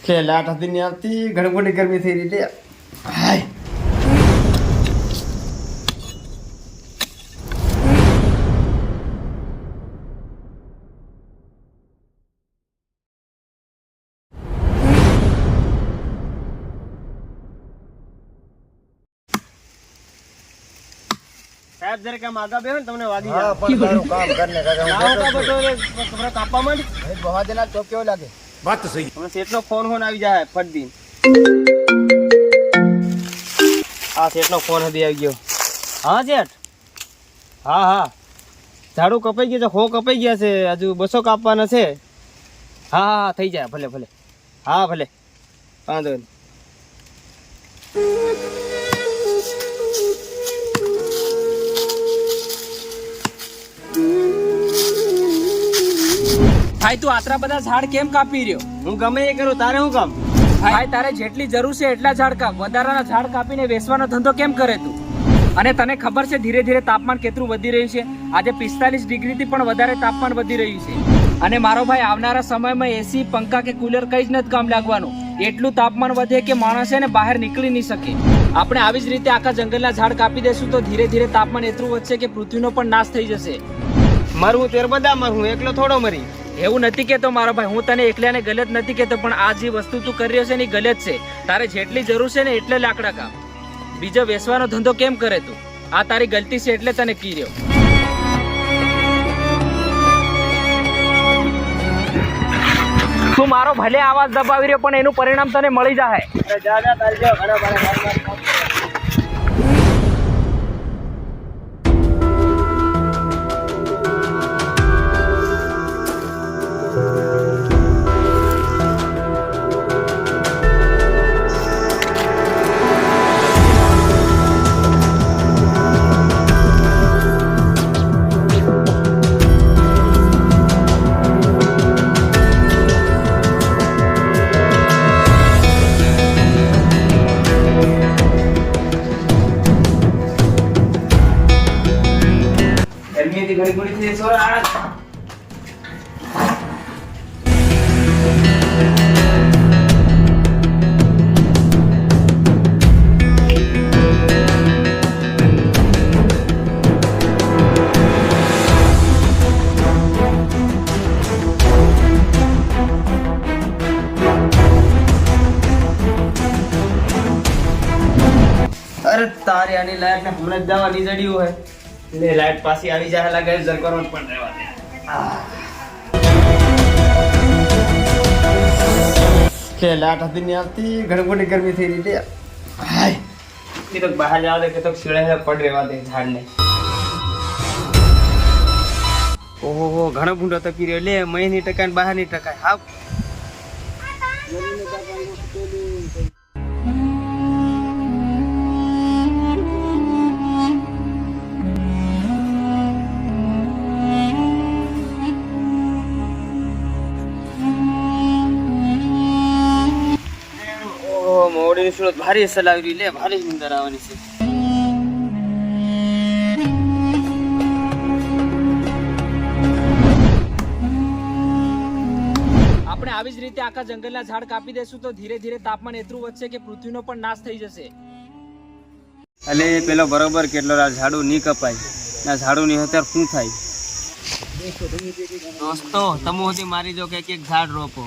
કે લાટ હતી નહીં આવતી, ઘણી મોટી ગરમી થઈ રહી લે. હાય સાહેબ જરા કામ આગા બેહો ને તમને વાગી જાય. પણ તારું કામ કરને કાકા લાવો કા બધો કપડા કાપવા માંડ. ભાઈ બહા દેના તો કેવો લાગે? વાત તો સહી. હમણાં શેઠનો ફોન આવી જાય ફટ દી. આ શેઠનો ફોન હદી આવી ગયો. હા શેઠ. હા ઝાડુ કપાઈ ગયું છે, હો કપાઈ ગયા છે, હજુ 200 કાપવાના છે. હા થઈ જાય ભલે ભલે. હા ભલે વાંધો નહીં. ભાઈ તું આટલા બધા ઝાડ કેમ કાપી રહ્યો? હું ગમે એ કરું, તારે શું કામ? ભાઈ તારે જેટલી જરૂર છે એટલા ઝાડ કાપ, વધારાના ઝાડ કાપીને વેચવાનો ધંધો કેમ કરે તું? અને તને ખબર છે ધીરે ધીરે તાપમાન કેટલું વધી રહ્યું છે? આજે 45 ડિગ્રીથી પણ વધારે તાપમાન વધી રહ્યું છે. અને મારો ભાઈ આવનારા સમયમાં એસી, પંખા કે કુલર કઈ જ નથી કામ લાગવાનું. એટલું તાપમાન વધે કે માણસ છે ને બહાર નીકળી નહીં શકે. આપણે આવી જ રીતે આખા જંગલના ઝાડ કાપી દેશું તો ધીરે ધીરે તાપમાન એટલું વધશે કે પૃથ્વીનો પણ નાશ થઈ જશે. મરવું તેર બધા મરવું, એકલો થોડો મરી. એવું નથી કેતો મારો ભાઈ, હું તને એકલાને ગલત નથી કેતો, પણ આ જે વસ્તુ તું કરી રહ્યો છે ને એ ગલત છે. તારે જેટલી જરૂર છે ને એટલે લાકડા કાપ, બીજો વેચવાનો ધંધો કેમ કરે તું? આ તારી ગલતી છે એટલે તને કી રહ્યો. તું મારો ભલે આવાજ દબાવી રહ્યો પણ એનું પરિણામ તને મળી જાય. જા તારી જો ઘણા બધા. ઘણી ઘણી થી સોરા અરે તારે આની લાયક ને હમણાં જ દવા ની જડ્યું હોય ને લાઈટ પાછી આવી જાય લાગે જરકરો પણ રહેવા દે. કે લાટ હતી નહીં આવતી, ઘણી મોટી ગરમી થઈ રહી લે. હાય એ તો બહાર જાવ દે કે તો છેડે પડ રહેવા દે ઝાડને. ઓહો ઘણો ભૂંડો તકી રહ્યો લે. મહીની ટકા ને બહારની ટકા. હા મોડી સુરત ભારી અસર આવી રહી લે. ભારી નીંદર આવવાની છે. આપણે આવી જ રીતે આખા જંગલના ઝાડ કાપી દેશું તો ધીરે ધીરે તાપમાન એટલું વધશે કે પૃથ્વીનો પણ નાશ થઈ જશે. અલે પેલો બરોબર કેટલો ઝાડુ નહીં કપાય ના ઝાડુ નહીં અત્યારે શું થાય? દોસ્તો તમે સુધી મારી જો કે એક ઝાડ રોપો.